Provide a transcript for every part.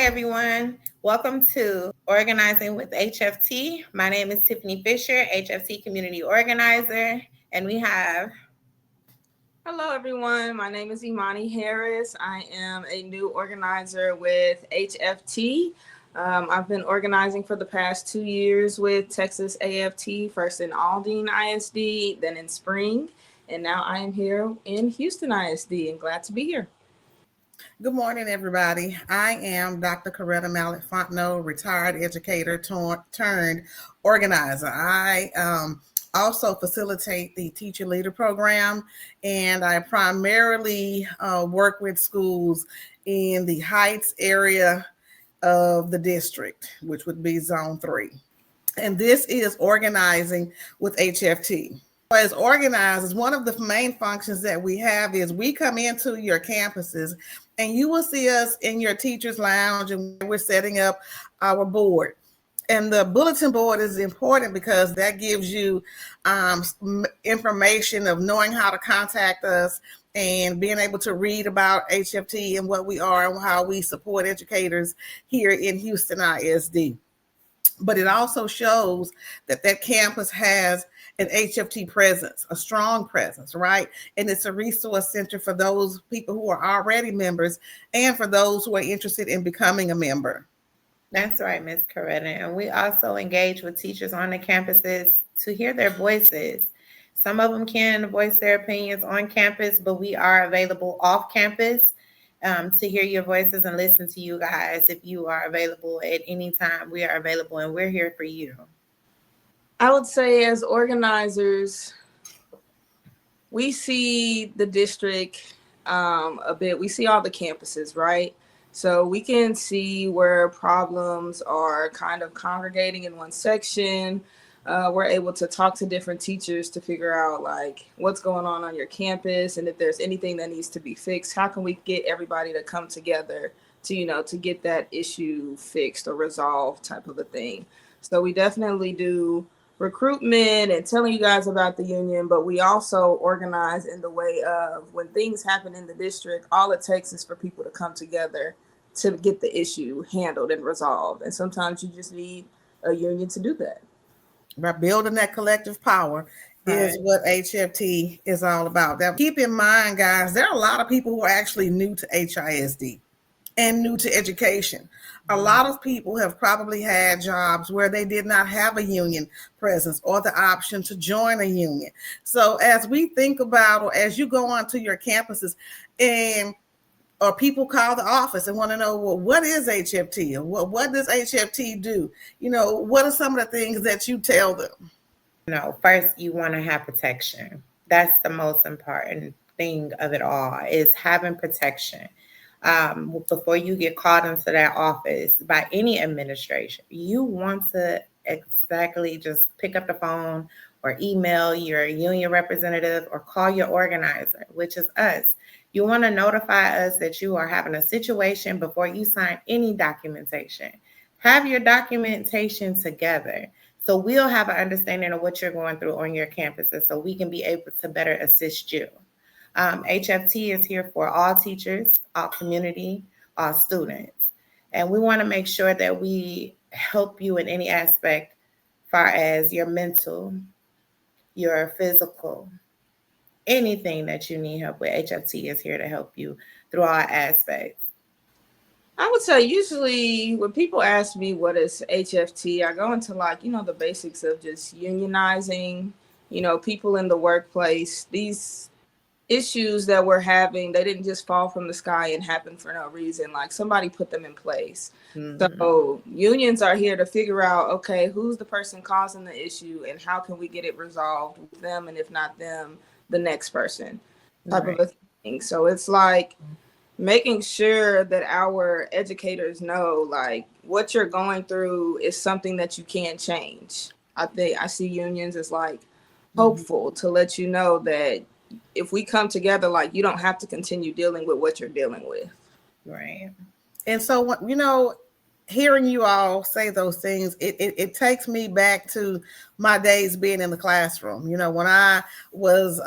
everyone. Welcome to Organizing with HFT. My name is Tiffany Fisher, HFT Community Organizer, and we have. Hello, everyone. My name is Imani Harris. I am a new organizer with HFT. I've been organizing for the past 2 years with Texas AFT, first in Aldine ISD, then in Spring, and now I am here in Houston ISD and glad to be here. Good morning, everybody. I am Dr. Karega Fontenot, retired educator turned organizer. I also facilitate the Teacher Leader Program, and I primarily work with schools in the Heights area of the district, which would be Zone 3. And this is Organizing with HFT. As organizers, one of the main functions that we have is we come into your campuses and you will see us in your teacher's lounge and we're setting up our board. And the bulletin board is important because that gives you information of knowing how to contact us and being able to read about HFT and what we are and how we support educators here in Houston ISD. But it also shows that campus has an HFT presence, a strong presence, right? And it's a resource center for those people who are already members and for those who are interested in becoming a member. That's right, Ms. Coretta. And we also engage with teachers on the campuses to hear their voices. Some of them can voice their opinions on campus, but we are available off campus to hear your voices and listen to you guys. If you are available at any time, we are available and we're here for you. I would say as organizers, we see the district a bit. We see all the campuses, right? So we can see where problems are kind of congregating in one section. We're able to talk to different teachers to figure out like what's going on your campus, and if there's anything that needs to be fixed, how can we get everybody to come together to get that issue fixed or resolved type of a thing. So we definitely do recruitment and telling you guys about the union, but we also organize in the way of when things happen in the district, all it takes is for people to come together to get the issue handled and resolved. And sometimes you just need a union to do that. By building that collective power is what HFT is all about. Now, keep in mind, guys, there are a lot of people who are actually new to HISD and new to education. A lot of people have probably had jobs where they did not have a union presence or the option to join a union. So as we think about, or as you go onto your campuses or people call the office and want to know, well, what is HFT? Or what does HFT do? What are some of the things that you tell them? First you want to have protection. That's the most important thing of it all, is having protection. Before you get called into that office by any administration, you want to exactly just pick up the phone or email your union representative or call your organizer, which is us. You want to notify us that you are having a situation before you sign any documentation. Have your documentation together so we'll have an understanding of what you're going through on your campuses so we can be able to better assist you. HFT is here for all teachers, all community, all students. And we want to make sure that we help you in any aspect, far as your mental, your physical, anything that you need help with. HFT is here to help you through all aspects. I would say usually when people ask me what is HFT, I go into the basics of just unionizing, people in the workplace. These issues that we're having, they didn't just fall from the sky and happen for no reason. Like somebody put them in place. Mm-hmm. So unions are here to figure out, okay, who's the person causing the issue and how can we get it resolved with them, and if not them, the next person type of a thing. So it's like making sure that our educators know like what you're going through is something that you can't change. I see unions as like hopeful to let you know that if we come together, like you don't have to continue dealing with what you're dealing with. Right. And so, hearing you all say those things, it takes me back to my days being in the classroom. When I was,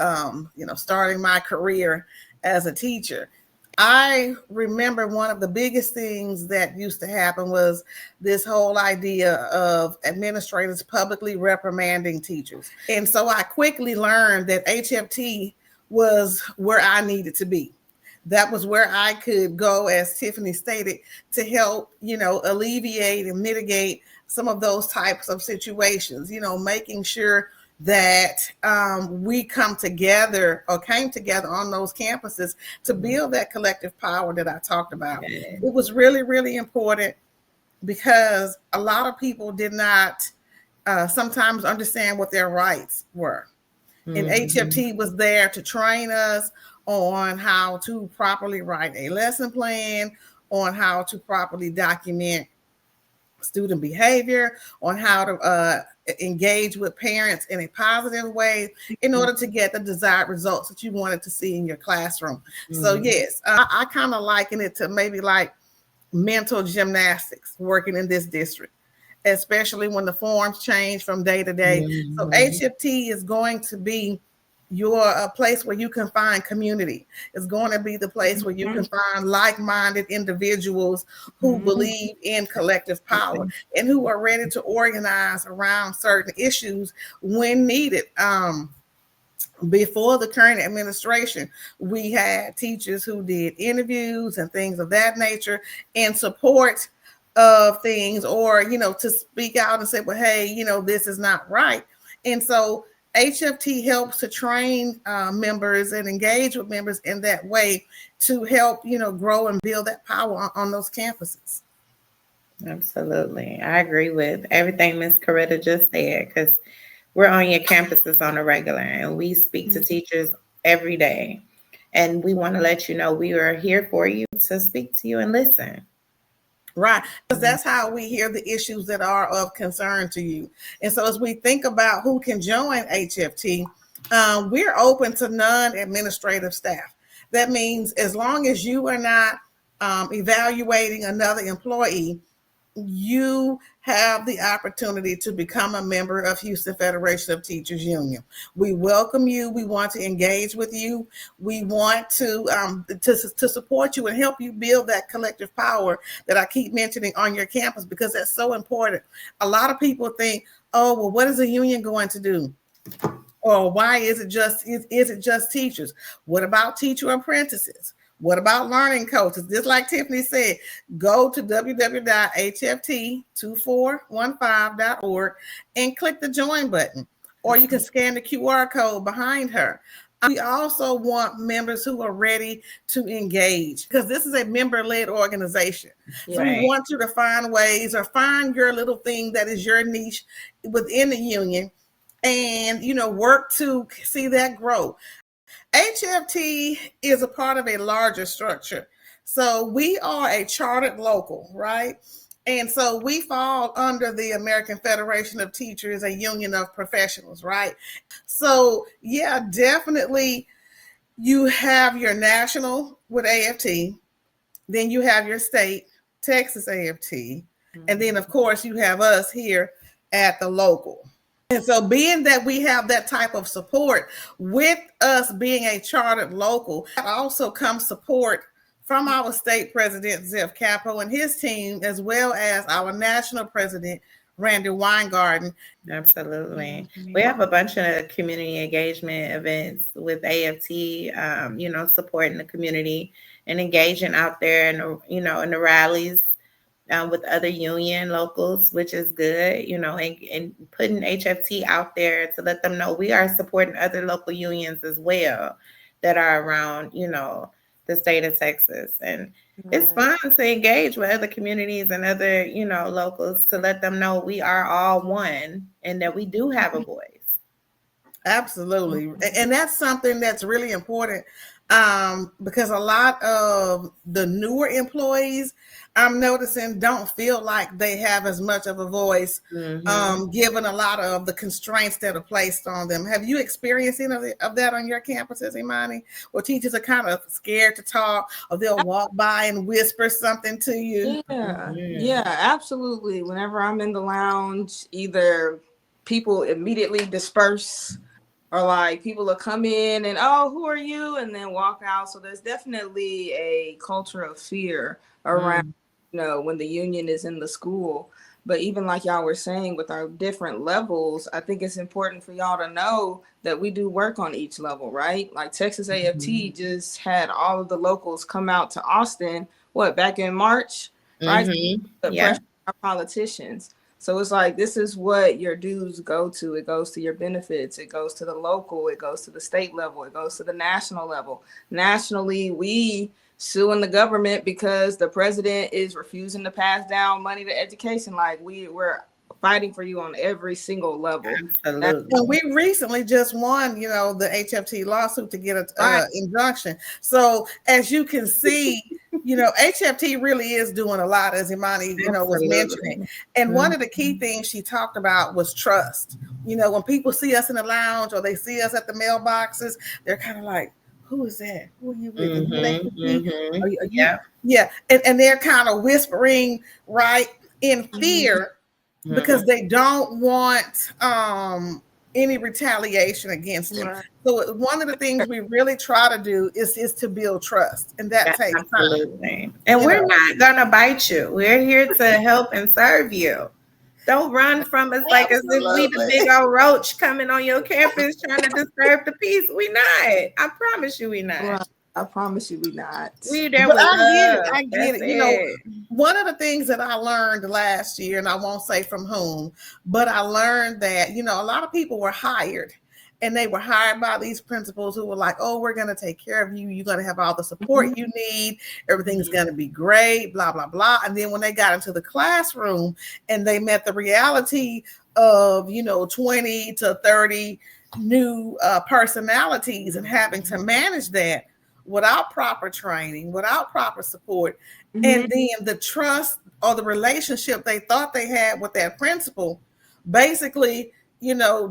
starting my career as a teacher, I remember one of the biggest things that used to happen was this whole idea of administrators publicly reprimanding teachers. And so I quickly learned that HFT was where I needed to be. That was where I could go, as Tiffany stated, to help, alleviate and mitigate some of those types of situations, making sure that we come together or came together on those campuses to build that collective power that I talked about. It was really, really important because a lot of people did not sometimes understand what their rights were. And HFT was there to train us on how to properly write a lesson plan, on how to properly document student behavior, on how to engage with parents in a positive way in order to get the desired results that you wanted to see in your classroom. So yes, I kind of liken it to maybe like mental gymnastics working in this district, especially when the forms change from day to day. So HFT is going to be a place where you can find community. It's going to be the place where you can find like-minded individuals who believe in collective power and who are ready to organize around certain issues when needed. Before the current administration, we had teachers who did interviews and things of that nature in support of things, or, to speak out and say, well, hey, this is not right. And so HFT helps to train members and engage with members in that way to help, grow and build that power on those campuses. Absolutely. I agree with everything Ms. Karega just said, because we're on your campuses on a regular and we speak to teachers every day. And we want to let you know we are here for you to speak to you and listen. Right, because that's how we hear the issues that are of concern to you. And so as we think about who can join HFT, we're open to non-administrative staff. That means as long as you are not evaluating another employee, you have the opportunity to become a member of Houston Federation of Teachers Union. We welcome you. We want to engage with you. We want to support you and help you build that collective power that I keep mentioning on your campus, because that's so important. A lot of people think, oh, well, what is a union going to do? Or why is it just teachers? What about teacher apprentices? What about learning coaches? Just like Tiffany said, go to www.hft2415.org and click the join button, or you can scan the QR code behind her. We also want members who are ready to engage, because this is a member-led organization. So we want you to find ways, or find your little thing that is your niche within the union, and work to see that grow. HFT is a part of a larger structure. So we are a chartered local, right? And so we fall under the American Federation of Teachers, a union of professionals, right? So yeah, definitely you have your national with AFT, then you have your state, Texas AFT, and then of course you have us here at the local. And so being that we have that type of support with us being a chartered local, also comes support from our state president, Zeph Capo, and his team, as well as our national president, Randy Weingarten. Absolutely. We have a bunch of community engagement events with AFT, supporting the community and engaging out there and, in the rallies. With other union locals, which is good, and putting HFT out there to let them know we are supporting other local unions as well that are around, the state of Texas. And it's fun to engage with other communities and other, locals, to let them know we are all one and that we do have a voice. Absolutely. And that's something that's really important, because a lot of the newer employees, I'm noticing, don't feel like they have as much of a voice, given a lot of the constraints that are placed on them. Have you experienced any of that on your campuses, Imani, where teachers are kind of scared to talk, or they'll walk by and whisper something to you? Yeah, absolutely. Whenever I'm in the lounge, either people immediately disperse or like people will come in and, oh, who are you, and then walk out. So there's definitely a culture of fear around, when the union is in the school. But even like y'all were saying with our different levels, I think it's important for y'all to know that we do work on each level, right? Like Texas AFT just had all of the locals come out to Austin, back in March, right? Put pressure on our politicians. So it's like, this is what your dues go to. It goes to your benefits. It goes to the local. It goes to the state level. It goes to the national level. Nationally, we suing the government because the president is refusing to pass down money to education. Like we're fighting for you on every single level. Absolutely. And we recently just won, the HFT lawsuit to get an injunction. So as you can see, HFT really is doing a lot, as Imani, was mentioning. And one of the key things she talked about was trust. When people see us in the lounge or they see us at the mailboxes, they're kind of like, who is that? Who are you with? Are you? Yeah. And they're kind of whispering, right, in fear because they don't want any retaliation against them. Right. So one of the things we really try to do is to build trust, and that takes time. And we're not gonna bite you. We're here to help and serve you. Don't run from us like as if we the big old roach coming on your campus trying to disturb the peace. We not. I promise you we not. Right. I promise you we not. We there with love. I get it. One of the things that I learned last year, and I won't say from whom, but I learned that, a lot of people were hired. And they were hired by these principals who were like, oh, we're going to take care of you. You're going to have all the support you need. Everything's going to be great, blah, blah, blah. And then when they got into the classroom and they met the reality of, 20 to 30 new personalities and having to manage that without proper training, without proper support, and then the trust or the relationship they thought they had with that principal basically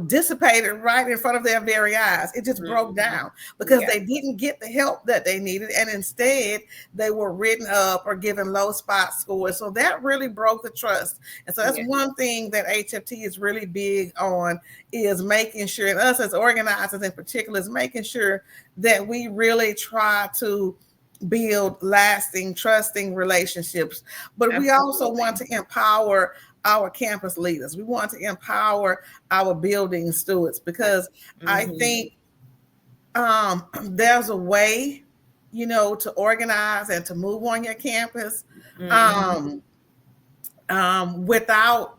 dissipated right in front of their very eyes. It just broke down because they didn't get the help that they needed. And instead they were written up or given low spot scores. So that really broke the trust. And so that's one thing that HFT is really big on, is making sure, and us as organizers in particular, is making sure that we really try to build lasting, trusting relationships. But we also want to empower our campus leaders. We want to empower our building stewards, because I think there's a way, to organize and to move on your campus without,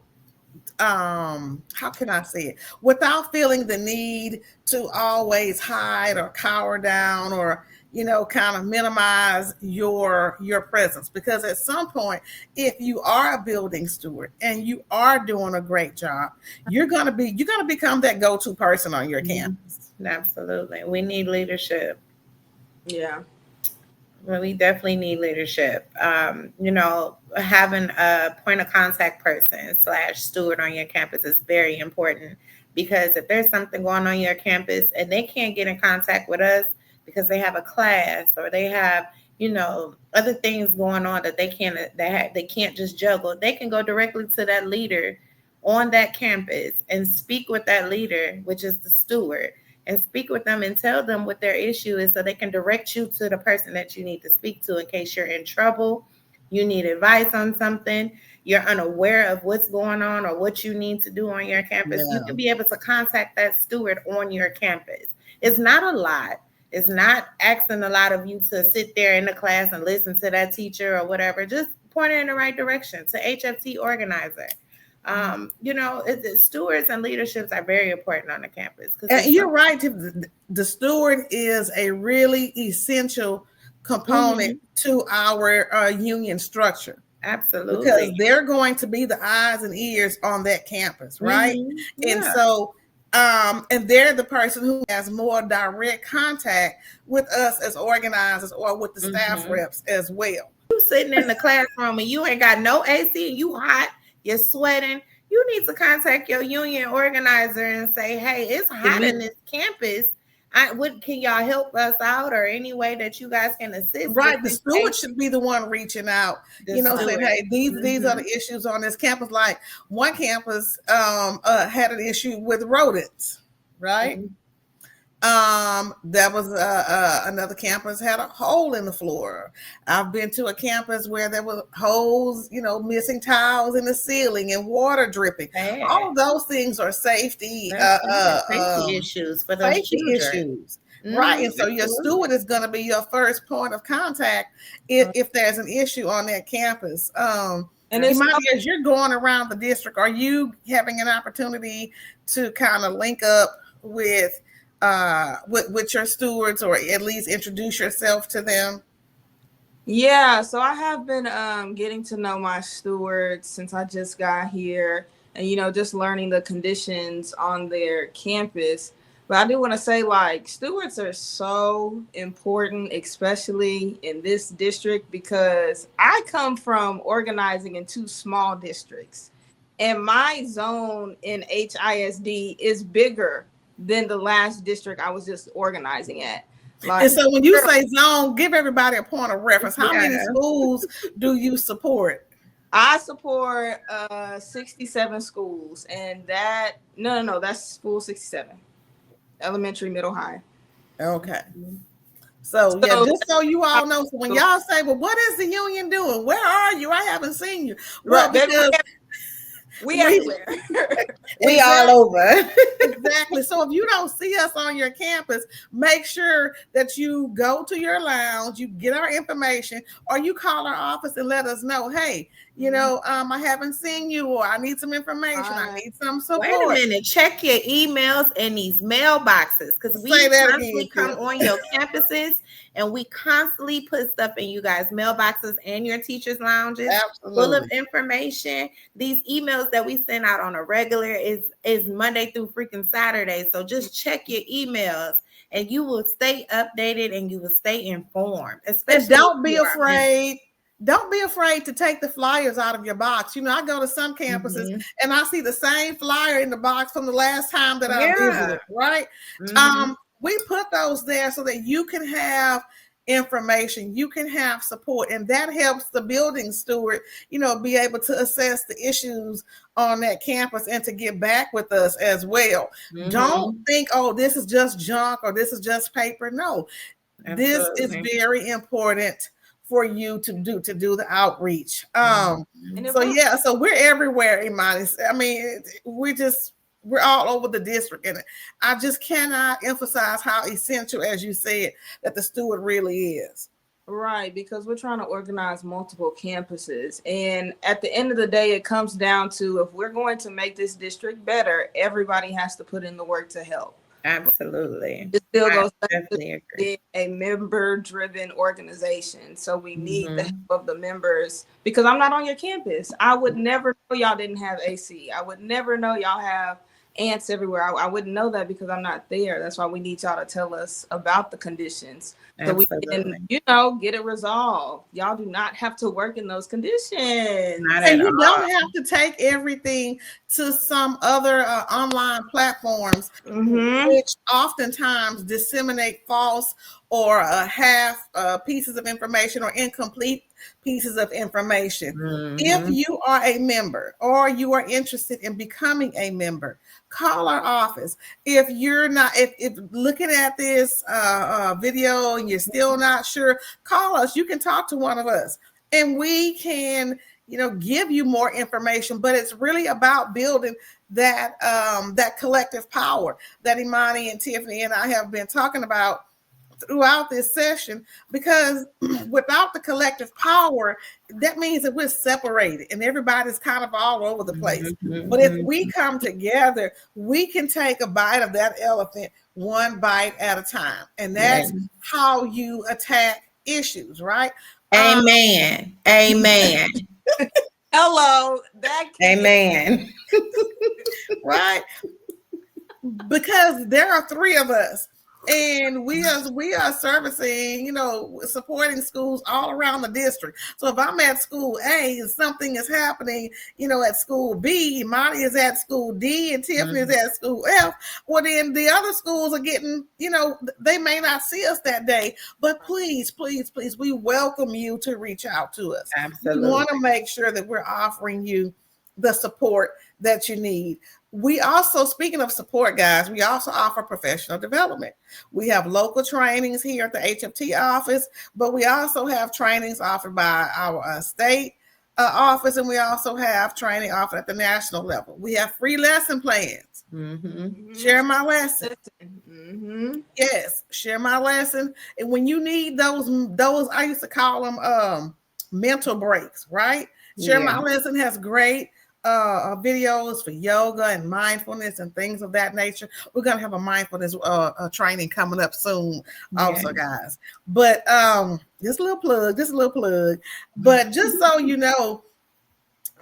how can I say it? Without feeling the need to always hide or cower down or, kind of minimize your presence. Because at some point, if you are a building steward and you are doing a great job, you're gonna become that go-to person on your campus. Absolutely. We need leadership. Yeah. Well, we definitely need leadership. Having a point of contact person / steward on your campus is very important, because if there's something going on your campus and they can't get in contact with us because they have a class or they have, other things going on that they can't just juggle, they can go directly to that leader on that campus and speak with that leader, which is the steward, and speak with them and tell them what their issue is so they can direct you to the person that you need to speak to in case you're in trouble, you need advice on something, you're unaware of what's going on or what you need to do on your campus. You can be able to contact that steward on your campus. It's not a lot. It's not asking a lot of you to sit there in the class and listen to that teacher or whatever. Just point it in the right direction to HFT organizer. Stewards and leaderships are very important on the campus. And you're right. The steward is a really essential component to our union structure. Absolutely. Because they're going to be the eyes and ears on that campus, right? And so, and they're the person who has more direct contact with us as organizers or with the staff reps as well. You sitting in the classroom and you ain't got no AC and you hot, you're sweating, you need to contact your union organizer and say, hey, it's hot in this campus. Can y'all help us out, or any way that you guys can assist? Right. The steward should be the one reaching out, saying, hey, these are the issues on this campus. Like one campus had an issue with rodents, right? There was another campus had a hole in the floor. I've been to a campus where there were holes, missing tiles in the ceiling and water dripping. All of those things are safety issues for those safety children. issues. Right. And so your steward is going to be your first point of contact if there's an issue on that campus. And Imani, as you're going around the district, are you having an opportunity to kind of link up with your stewards, or at least introduce yourself to them? Yeah, so I have been getting to know my stewards since I just got here, and just learning the conditions on their campus. But I do want to say, like, stewards are so important, especially in this district, because I come from organizing in 2 small districts, and my zone in HISD is bigger than the last district I was just organizing at. Like, and so when you say zone, give everybody a point of reference. How many schools do you support? I support 67 schools, and that's school 67. Elementary, middle, high. Okay. So yeah, just so you all know, so when y'all say, well, what is the union doing? Where are you? I haven't seen you. Well, because we everywhere. We all over. Exactly. So if you don't see us on your campus, make sure that you go to your lounge, you get our information, or you call our office and let us know, hey, I haven't seen you, or I need some information. I need some support. Wait a minute. Check your emails and these mailboxes, because we constantly come on your campuses and we constantly put stuff in you guys' mailboxes and your teachers' lounges. Absolutely. Full of information. These emails that we send out on a regular is Monday through freaking Saturday. So just check your emails and you will stay updated and you will stay informed. Especially, and don't be afraid. Don't be afraid to take the flyers out of your box. I go to some campuses and I see the same flyer in the box from the last time that I visited, right? We put those there so that you can have information, you can have support, and that helps the building steward, be able to assess the issues on that campus and to get back with us as well. Don't think, oh, this is just junk or this is just paper. No, this is very important for you to do the outreach. So we're everywhere, Imani. I mean, we're all over the district, and I just cannot emphasize how essential, as you said, that the steward really is. Right, because we're trying to organize multiple campuses, and at the end of the day, it comes down to, if we're going to make this district better, everybody has to put in the work to help. Absolutely. It still goes back to being a member-driven organization. So we need the help of the members, because I'm not on your campus. I would never know y'all didn't have AC. I would never know y'all have ants everywhere. I wouldn't know that because I'm not there. That's why we need y'all to tell us about the conditions. So we can, get it resolved. Y'all do not have to work in those conditions. And you don't have to take everything to some other online platforms, which oftentimes disseminate false or half pieces of information or incomplete pieces of information. If you are a member or you are interested in becoming a member, call our office. If you're not, if looking at this video and you're still not sure, call us. You can talk to one of us and we can, give you more information. But it's really about building that that collective power that Imani and Tiffany and I have been talking about throughout this session, because without the collective power, that means that we're separated and everybody's kind of all over the place. But if we come together, we can take a bite of that elephant one bite at a time. And that's how you attack issues, right? Amen. Amen. Hello. Amen. Right? Because there are 3 of us. And we are servicing, supporting schools all around the district. So if I'm at school A and something is happening, at school B, Imani is at school D and Tiffany is at school F, well, then the other schools are getting, they may not see us that day, but please, please, please, we welcome you to reach out to us. Absolutely. We want to make sure that we're offering you the support that you need. We also, speaking of support, guys, we also offer professional development. We have local trainings here at the HFT office, but we also have trainings offered by our state office, and we also have training offered at the national level. We have free lesson plans. Share my lesson. Yes, share my lesson. And when you need those I used to call them mental breaks, right? Share my lesson has great videos for yoga and mindfulness and things of that nature. We're gonna have a mindfulness training coming up soon, also, guys. But just a little plug. But just so you know,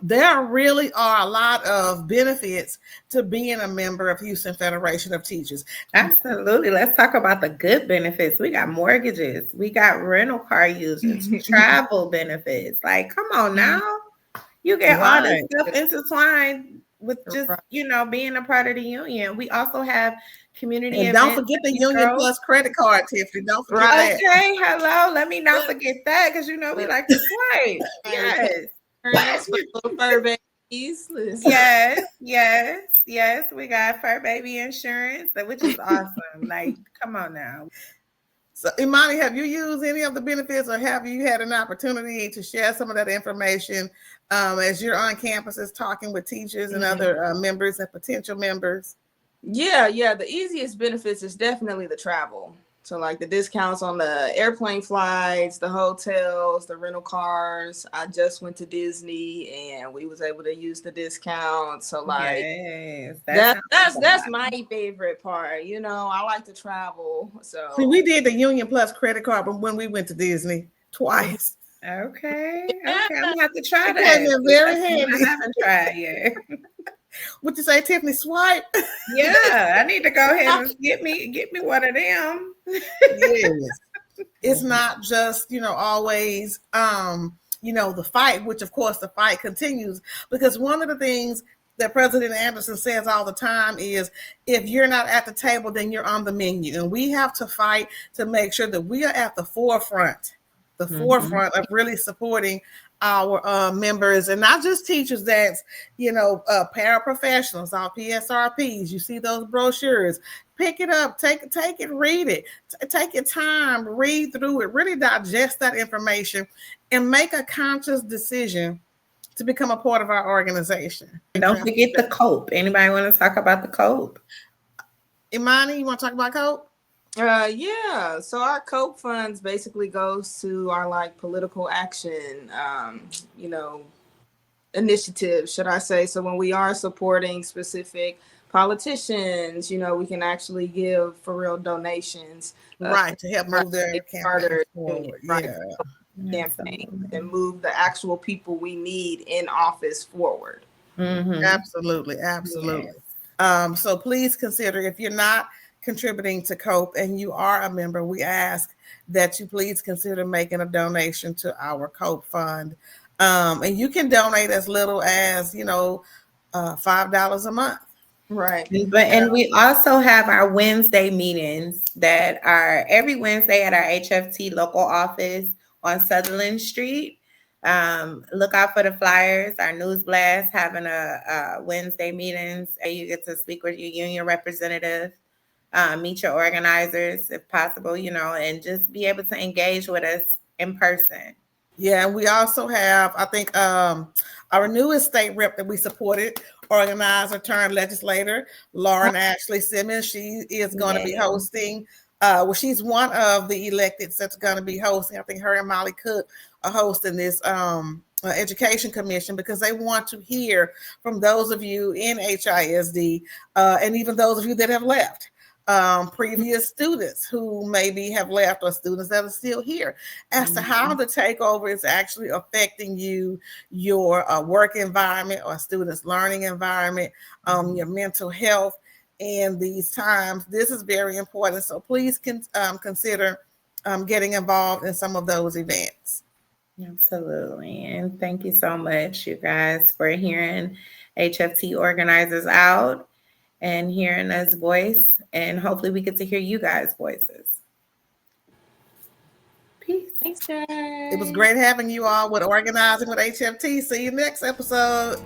there really are a lot of benefits to being a member of Houston Federation of Teachers. Absolutely. Let's talk about the good benefits. We got mortgages, we got rental car users, travel benefits. Like, come on now. You get all this stuff intertwined with just, being a part of the union. We also have community and events. Don't forget the Union Plus credit card, Tiffany. Don't forget that. Okay, hello. Let me not forget that, because we like to swipe. Yes. Little fur babies. Yes. We got fur baby insurance, which is awesome. Like, come on now. So, Imani, have you used any of the benefits, or have you had an opportunity to share some of that information as you're on campuses talking with teachers and other members and potential members? Yeah. The easiest benefits is definitely the travel. So like the discounts on the airplane flights, the hotels, the rental cars. I just went to Disney and we was able to use the discount. So like that's my favorite part. I like to travel. So see, we did the Union Plus credit card when we went to Disney twice. Okay. I'm gonna have to try that. Very handy. I haven't tried yet. What you say, Tiffany? Swipe? Yeah, I need to go ahead and get me one of them. Yes. It's not just, always, the fight, which of course the fight continues, because one of the things that President Anderson says all the time is, if you're not at the table, then you're on the menu. And we have to fight to make sure that we are at the forefront of really supporting our members, and not just teachers. That's paraprofessionals, our PSRPs. You see those brochures, pick it up, take it, read it, take your time, read through it, really digest that information, and make a conscious decision to become a part of our organization. Don't forget the COPE. Anybody want to talk about the COPE? Imani, you want to talk about COPE? Yeah. So our COPE funds basically goes to our political action, initiatives, should I say. So when we are supporting specific politicians, we can actually give for real donations. Right, to help move their campaign forward. Campaign and move the actual people we need in office forward. Absolutely. Yes. So please consider, if you're not contributing to COPE and you are a member, we ask that you please consider making a donation to our COPE fund. And you can donate as little as, $5 a month. Right. And we also have our Wednesday meetings that are every Wednesday at our HFT local office on Sutherland Street. Look out for the flyers. Our news blast having a Wednesday meetings. You get to speak with your union representative, meet your organizers if possible, and just be able to engage with us in person. Yeah, we also have, I think, our newest state rep that we supported, organizer turned legislator, Lauren Ashley Simmons. She is going to be hosting. She's one of the electeds that's going to be hosting. I think her and Molly Cook are hosting this education commission, because they want to hear from those of you in HISD and even those of you that have left. Previous students who maybe have left, or students that are still here, as to how the takeover is actually affecting your work environment or students' learning environment, your mental health in these times. This is very important. So please consider getting involved in some of those events. Absolutely. And thank you so much, you guys, for hearing HFT organizers out and hearing us voice. And hopefully we get to hear you guys' voices. Peace. Thanks, guys. It was great having you all with Organizing with HFT. See you next episode.